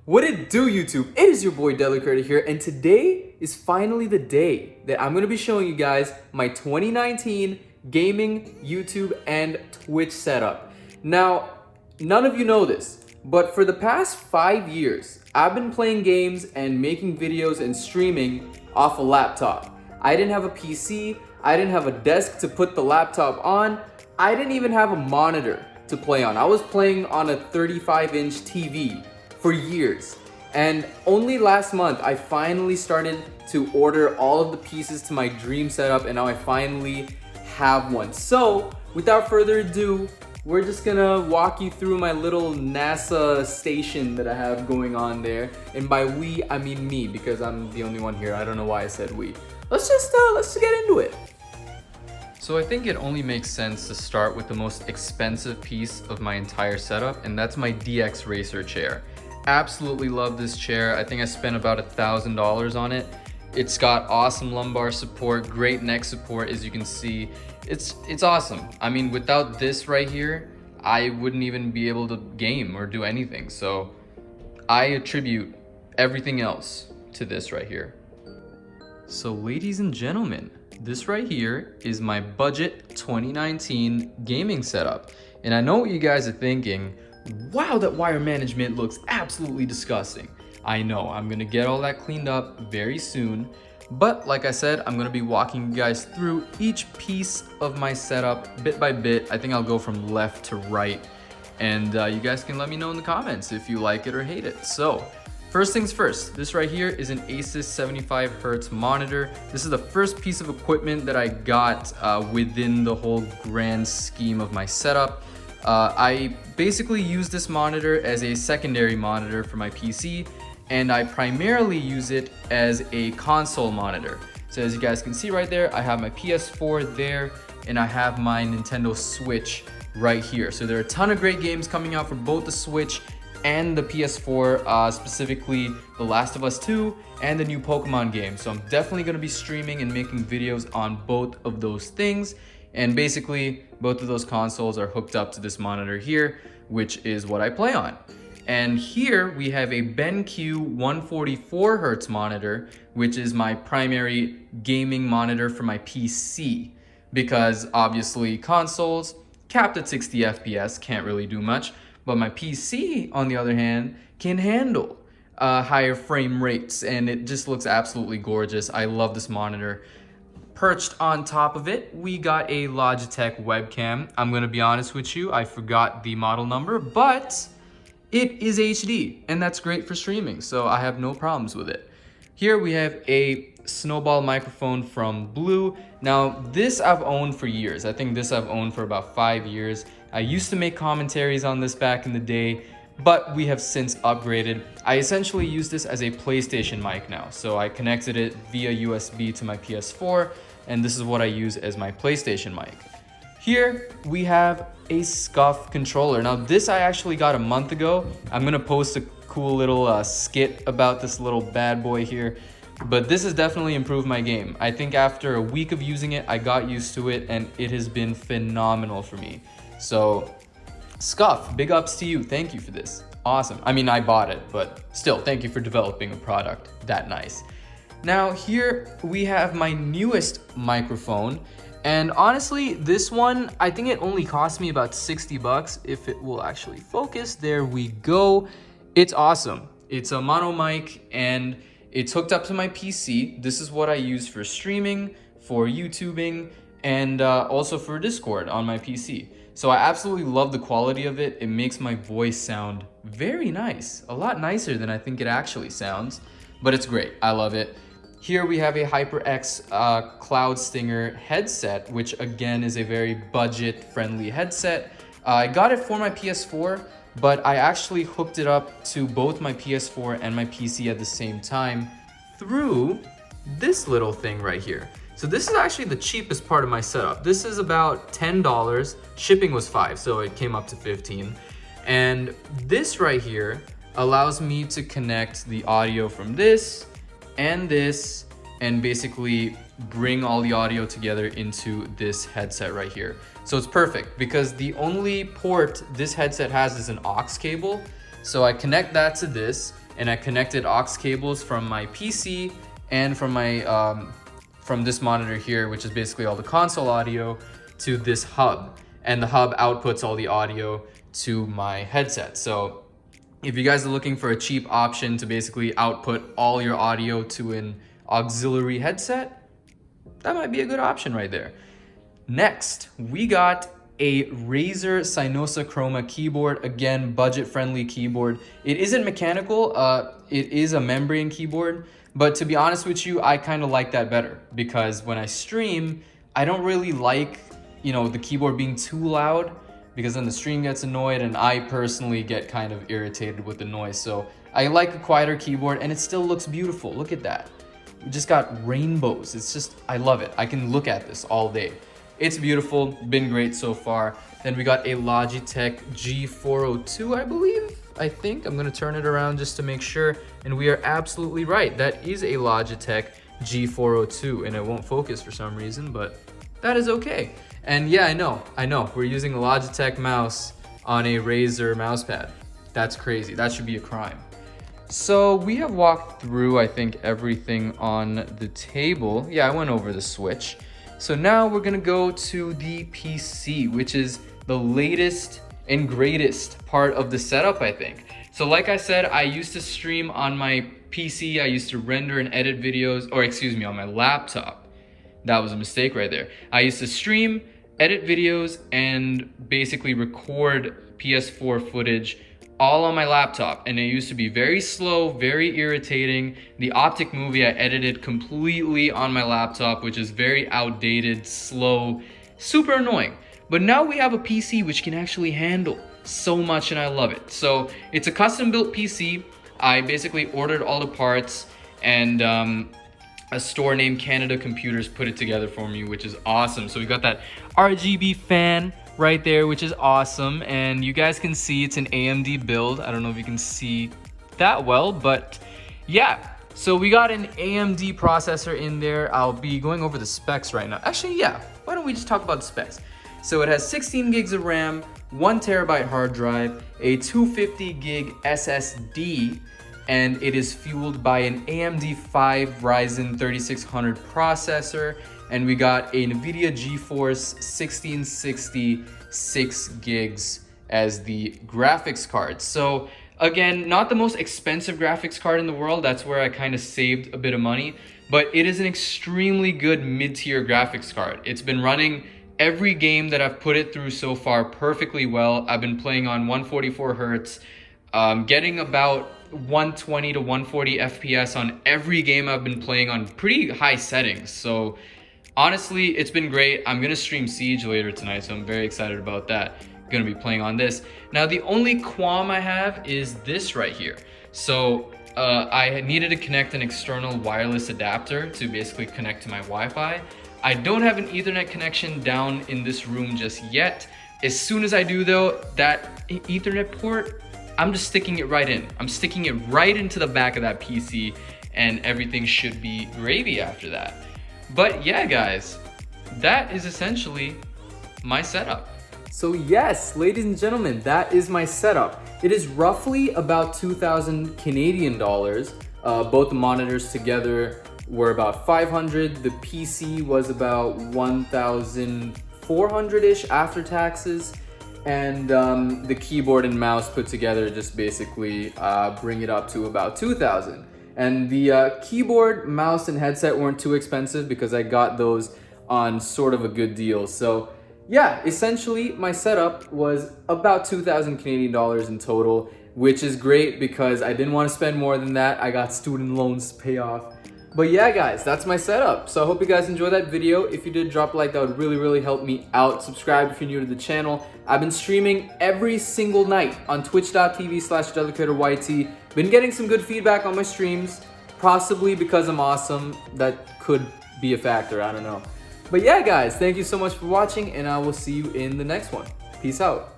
What it do, YouTube? It is your boy Delicritter here, and today is finally the day that I'm gonna be showing you guys my 2019 gaming, YouTube, and Twitch setup. Now, none of you know this, but for the past 5 years, I've been playing games and making videos and streaming off a laptop. I didn't have a PC, I didn't have a desk to put the laptop on, I didn't even have a monitor to play on. I was playing on a 35-inch TV for years. And only last month, I finally started to order all of the pieces to my dream setup, and now I finally have one. So, without further ado, we're just gonna walk you through my little NASA station that I have going on there. And by we, I mean me, because I'm the only one here. I don't know why I said we. Let's just get into it. So I think it only makes sense to start with the most expensive piece of my entire setup, and that's my DX Racer chair. Absolutely love this chair. I think I spent about $1,000 on it. It's got awesome lumbar support, great neck support, as you can see. It's awesome. I mean, without this right here, I wouldn't even be able to game or do anything. So I attribute everything else to this right here. So ladies and gentlemen, this right here is my budget 2019 gaming setup. And I know what you guys are thinking. Wow, that wire management looks absolutely disgusting. I know, I'm gonna get all that cleaned up very soon. But like I said, I'm gonna be walking you guys through each piece of my setup bit by bit. I think I'll go from left to right. And you guys can let me know in the comments if you like it or hate it. So, first things first, this right here is an Asus 75Hz monitor. This is the first piece of equipment that I got within the whole grand scheme of my setup. I basically use this monitor as a secondary monitor for my PC, and I primarily use it as a console monitor. So as you guys can see right there, I have my PS4 there, and I have my Nintendo Switch right here. So there are a ton of great games coming out for both the Switch and the PS4, specifically The Last of Us 2 and the new Pokemon game. So I'm definitely gonna be streaming and making videos on both of those things. And basically, both of those consoles are hooked up to this monitor here, which is what I play on. And here we have a BenQ 144Hz monitor, which is my primary gaming monitor for my PC. Because obviously consoles, capped at 60 FPS, can't really do much. But my PC, on the other hand, can handle higher frame rates, and it just looks absolutely gorgeous. I love this monitor. Perched on top of it, we got a Logitech webcam. I'm gonna be honest with you, I forgot the model number, but it is HD, and that's great for streaming, so I have no problems with it. Here we have a Snowball microphone from Blue. Now, this I've owned for years. I think this I've owned for about 5 years. I used to make commentaries on this back in the day, but we have since upgraded. I essentially use this as a PlayStation mic now. So I connected it via USB to my PS4, and this is what I use as my PlayStation mic. Here we have a SCUF controller. Now this I actually got a month ago. I'm gonna post a cool little skit about this little bad boy here, but this has definitely improved my game. I think after a week of using it, I got used to it, and it has been phenomenal for me. So SCUF, big ups to you. Thank you for this. Awesome. I mean, I bought it, but still, thank you for developing a product that nice. Now here we have my newest microphone. And honestly, this one, I think it only cost me about 60 bucks. If it will actually focus, there we go. It's awesome. It's a mono mic, and it's hooked up to my PC. This is what I use for streaming, for YouTubing, and also for Discord on my PC. So I absolutely love the quality of it. It makes my voice sound very nice, a lot nicer than I think it actually sounds, but it's great. I love it. Here we have a HyperX Cloud Stinger headset, which again is a very budget-friendly headset. I got it for my PS4, but I actually hooked it up to both my PS4 and my PC at the same time through this little thing right here. So this is actually the cheapest part of my setup. This is about $10. Shipping was $5, so it came up to $15. And this right here allows me to connect the audio from this, and basically bring all the audio together into this headset right here. So it's perfect because the only port this headset has is an aux cable. So I connect that to this, and I connected aux cables from my PC and from my from this monitor here, which is basically all the console audio, to this hub, and the hub outputs all the audio to my headset. So if you guys are looking for a cheap option to basically output all your audio to an auxiliary headset, that might be a good option right there. Next, we got a Razer Synosa Chroma keyboard. Again, budget-friendly keyboard. It isn't mechanical, it is a membrane keyboard, but to be honest with you, I kind of like that better because when I stream, I don't really like, you know, the keyboard being too loud, because then the stream gets annoyed and I personally get kind of irritated with the noise. So I like a quieter keyboard, and it still looks beautiful. Look at that. We just got rainbows. It's just, I love it. I can look at this all day. It's beautiful, been great so far. Then we got a Logitech G402, I think. I'm gonna turn it around just to make sure. And we are absolutely right. That is a Logitech G402, and it won't focus for some reason, but that is okay. And yeah, I know, we're using a Logitech mouse on a Razer mousepad. That's crazy, that should be a crime. So we have walked through, I think, everything on the table. Yeah, I went over the Switch. So now we're gonna go to the PC, which is the latest and greatest part of the setup, I think. So like I said, I used to stream on my PC, I used to render and edit videos, or excuse me, on my laptop. That was a mistake right there. I used to stream, edit videos, and basically record PS4 footage all on my laptop, and it used to be very slow, very irritating. The Optic Movie I edited completely on my laptop, which is very outdated, slow, super annoying. But now we have a PC which can actually handle so much, and I love it. So it's a custom built PC. I basically ordered all the parts, and a store named Canada Computers put it together for me, which is awesome. So we got that RGB fan right there, which is awesome. And you guys can see it's an AMD build. I don't know if you can see that well, but yeah. So we got an AMD processor in there. I'll be going over the specs right now. Actually, yeah, why don't we just talk about the specs? So it has 16 gigs of RAM, 1 terabyte hard drive, a 250 gig SSD, and it is fueled by an AMD 5 Ryzen 3600 processor, and we got a NVIDIA GeForce 1660 6 gigs as the graphics card. So again, not the most expensive graphics card in the world. That's where I kind of saved a bit of money, but it is an extremely good mid-tier graphics card. It's been running every game that I've put it through so far perfectly well. I've been playing on 144 hertz, getting about 120 to 140 FPS on every game I've been playing on pretty high settings. So honestly, it's been great. I'm gonna stream Siege later tonight, so I'm very excited about that. Gonna be playing on this. Now the only qualm I have is this right here. So I needed to connect an external wireless adapter to basically connect to my Wi-Fi. I don't have an Ethernet connection down in this room just yet. As soon as I do though, that Ethernet port, I'm just sticking it right in. I'm sticking it right into the back of that PC, and everything should be gravy after that. But yeah, guys, that is essentially my setup. So yes, ladies and gentlemen, that is my setup. It is roughly about 2,000 Canadian dollars. Both the monitors together were about 500. The PC was about 1,400-ish after taxes. And the keyboard and mouse put together just basically bring it up to about 2,000. And the keyboard, mouse, and headset weren't too expensive because I got those on sort of a good deal. So yeah, essentially my setup was about 2,000 Canadian dollars in total, which is great because I didn't want to spend more than that. I got student loans to pay off. But yeah, guys, that's my setup. So I hope you guys enjoyed that video. If you did, drop a like, that would really, really help me out. Subscribe if you're new to the channel. I've been streaming every single night on twitch.tv/DelicatorYT. Been getting some good feedback on my streams, possibly because I'm awesome. That could be a factor, I don't know. But yeah, guys, thank you so much for watching, and I will see you in the next one. Peace out.